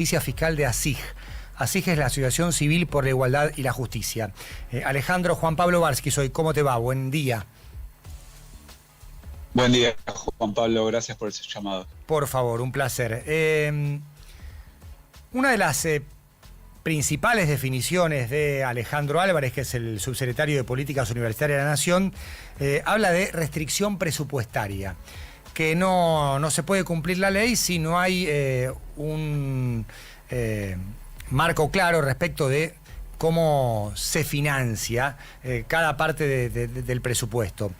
Justicia Fiscal de ASIJ. ASIJ es la Asociación Civil por la Igualdad y la Justicia. Alejandro, Juan Pablo Barsky soy. ¿Cómo te va? Buen día. Buen día, Juan Pablo. Gracias por ese llamado. Por favor, un placer. Una de las principales definiciones de Alejandro Álvarez, que es el subsecretario de Políticas Universitarias de la Nación, habla de restricción presupuestaria, que no se puede cumplir la ley si no hay un marco claro respecto de cómo se financia cada parte del presupuesto.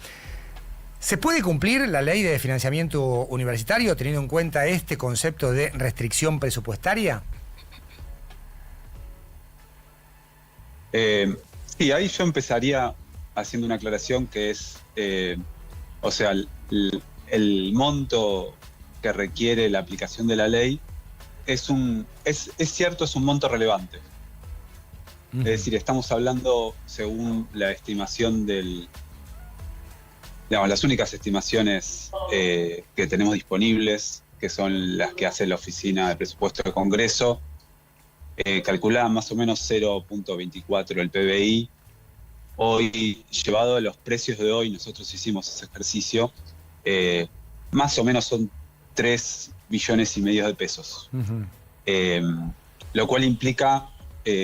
¿Se puede cumplir la ley de financiamiento universitario teniendo en cuenta este concepto de restricción presupuestaria? Sí, ahí yo empezaría haciendo una aclaración que es, el monto que requiere la aplicación de la ley es cierto, es un monto relevante. Es decir, estamos hablando, según la estimación las únicas estimaciones que tenemos disponibles, que son las que hace la Oficina de Presupuesto del Congreso, calculaban más o menos 0.24 el PBI. Hoy, llevado a los precios de hoy, nosotros hicimos ese ejercicio, más o menos son 3,5 billones de pesos. Lo cual implica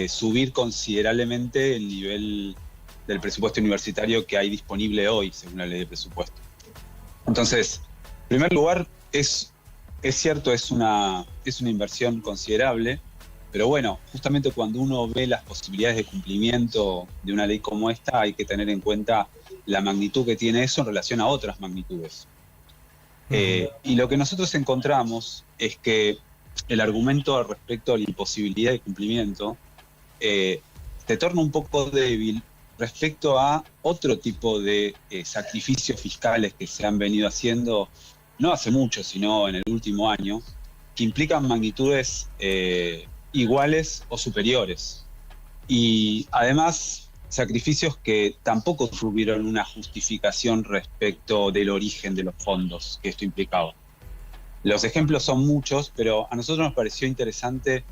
subir considerablemente el nivel del presupuesto universitario que hay disponible hoy, según la ley de presupuesto. Entonces, en primer lugar, es cierto, es una inversión considerable, pero bueno, justamente cuando uno ve las posibilidades de cumplimiento de una ley como esta, hay que tener en cuenta la magnitud que tiene eso en relación a otras magnitudes. Y lo que nosotros encontramos es que el argumento respecto a la imposibilidad de cumplimiento se torna un poco débil respecto a otro tipo de sacrificios fiscales que se han venido haciendo, no hace mucho, sino en el último año, que implican magnitudes iguales o superiores. Y además, sacrificios que tampoco tuvieron una justificación respecto del origen de los fondos que esto implicaba. Los ejemplos son muchos, pero a nosotros nos pareció interesante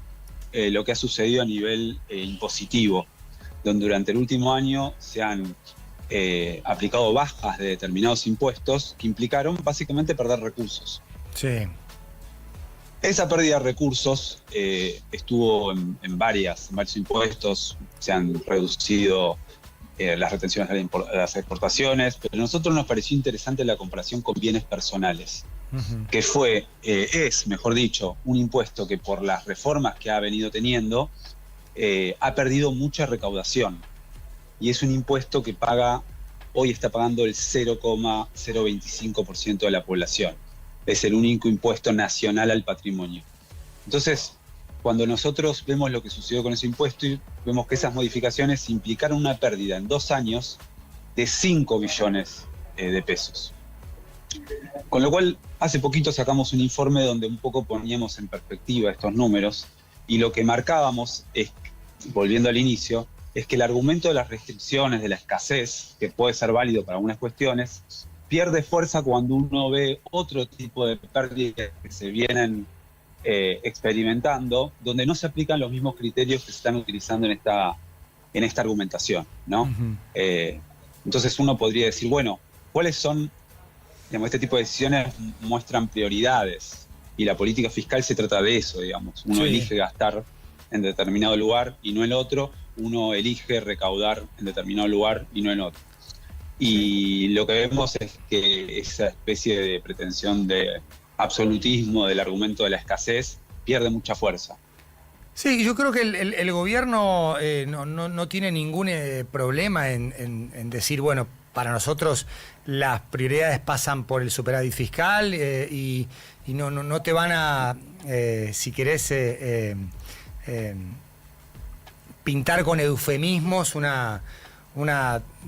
lo que ha sucedido a nivel impositivo, donde durante el último año se han aplicado bajas de determinados impuestos que implicaron básicamente perder recursos. Sí. Esa pérdida de recursos estuvo en varios impuestos, se han reducido las retenciones de las exportaciones, pero a nosotros nos pareció interesante la comparación con bienes personales, que es, mejor dicho, un impuesto que por las reformas que ha venido teniendo, ha perdido mucha recaudación. Y es un impuesto que hoy está pagando el 0,025% de la población. Es el único impuesto nacional al patrimonio. Entonces, cuando nosotros vemos lo que sucedió con ese impuesto y vemos que esas modificaciones implicaron una pérdida en 2 años de 5 billones de pesos. Con lo cual, hace poquito sacamos un informe donde un poco poníamos en perspectiva estos números, y lo que marcábamos es, volviendo al inicio, es que el argumento de las restricciones, de la escasez, que puede ser válido para algunas cuestiones, pierde fuerza cuando uno ve otro tipo de pérdidas que se vienen experimentando, donde no se aplican los mismos criterios que se están utilizando en esta argumentación, ¿no? Entonces uno podría decir, bueno, ¿cuáles son, digamos, este tipo de decisiones muestran prioridades? Y la política fiscal se trata de eso, digamos. Uno elige gastar en determinado lugar y no en otro. Uno elige recaudar en determinado lugar y no en otro. Y lo que vemos es que esa especie de pretensión de absolutismo del argumento de la escasez pierde mucha fuerza. Sí, yo creo que el gobierno no tiene ningún problema en decir, bueno, para nosotros las prioridades pasan por el superávit fiscal y no te van a, si querés, pintar con eufemismos una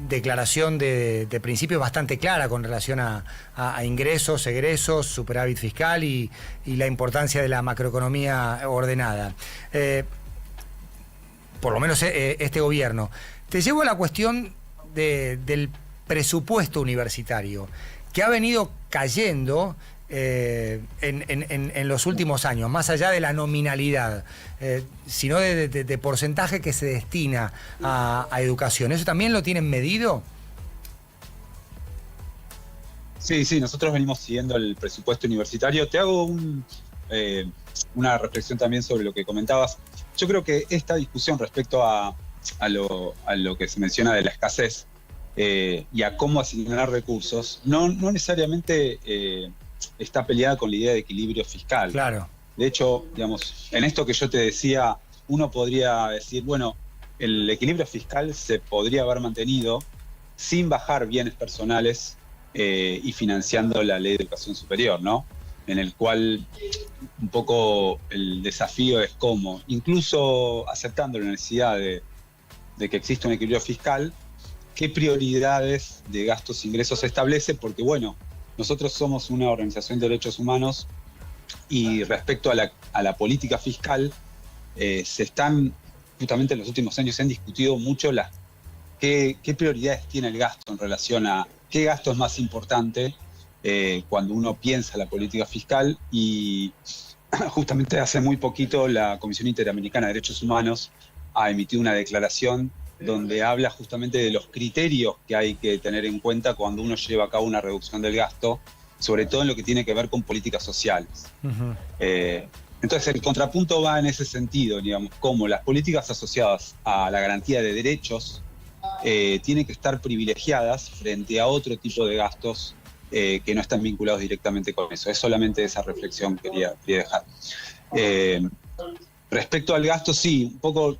declaración de principios bastante clara con relación a ingresos, egresos, superávit fiscal y la importancia de la macroeconomía ordenada. Por lo menos este gobierno. Te llevo a la cuestión del presupuesto universitario, que ha venido cayendo en los últimos años, más allá de la nominalidad, sino de porcentaje que se destina a educación. ¿Eso también lo tienen medido? Sí, nosotros venimos siguiendo el presupuesto universitario. Te hago una reflexión también sobre lo que comentabas. Yo creo que esta discusión respecto a lo que se menciona de la escasez y a cómo asignar recursos, no necesariamente está peleada con la idea de equilibrio fiscal. Claro. De hecho, digamos, en esto que yo te decía, uno podría decir, bueno, el equilibrio fiscal se podría haber mantenido sin bajar bienes personales y financiando la ley de educación superior, ¿no? En el cual un poco el desafío es cómo, incluso aceptando la necesidad de que exista un equilibrio fiscal, qué prioridades de gastos e ingresos se establece, porque bueno, nosotros somos una organización de derechos humanos y respecto a la política fiscal, justamente en los últimos años se han discutido mucho qué prioridades tiene el gasto en relación a qué gasto es más importante cuando uno piensa la política fiscal. Y justamente hace muy poquito la Comisión Interamericana de Derechos Humanos ha emitido una declaración donde habla justamente de los criterios que hay que tener en cuenta cuando uno lleva a cabo una reducción del gasto, sobre todo en lo que tiene que ver con políticas sociales. Uh-huh. Entonces el contrapunto va en ese sentido, digamos, cómo las políticas asociadas a la garantía de derechos tienen que estar privilegiadas frente a otro tipo de gastos que no están vinculados directamente con eso. Es solamente esa reflexión que quería dejar. Respecto al gasto, sí, un poco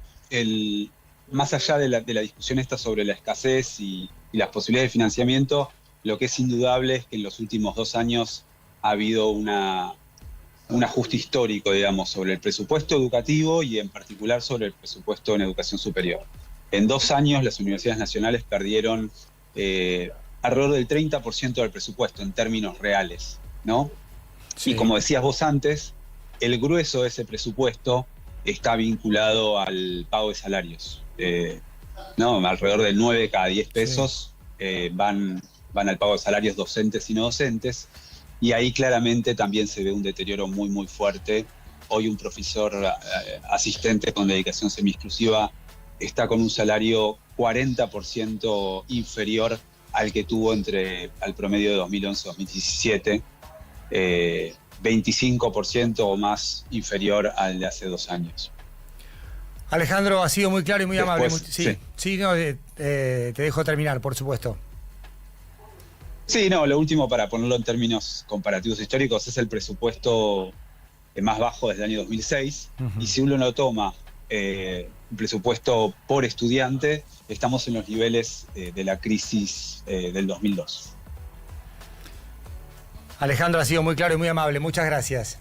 más allá de la discusión esta sobre la escasez y las posibilidades de financiamiento, lo que es indudable es que en los últimos 2 años ha habido un ajuste histórico, digamos, sobre el presupuesto educativo y en particular sobre el presupuesto en educación superior. En 2 años las universidades nacionales perdieron alrededor del 30% del presupuesto en términos reales, ¿no? Sí. Y como decías vos antes, el grueso de ese presupuesto está vinculado al pago de salarios. ¿No? Alrededor de 9 de cada 10 pesos van al pago de salarios docentes y no docentes, y ahí claramente también se ve un deterioro muy, muy fuerte. Hoy un profesor asistente con dedicación semi-exclusiva está con un salario 40% inferior al que tuvo al promedio de 2011-2017, 25% o más inferior al de hace 2 años. Alejandro, ha sido muy claro y muy amable. Sí, no, te dejo terminar, por supuesto. Sí, no, lo último para ponerlo en términos comparativos históricos es el presupuesto más bajo desde el año 2006. Uh-huh. Y si uno lo toma un presupuesto por estudiante, estamos en los niveles de la crisis del 2002. Alejandro, ha sido muy claro y muy amable. Muchas gracias.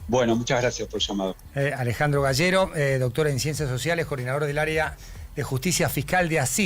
Bueno, muchas gracias por el llamado. Alejandro Gallero, doctor en Ciencias Sociales, coordinador del área de Justicia Fiscal de ASIS.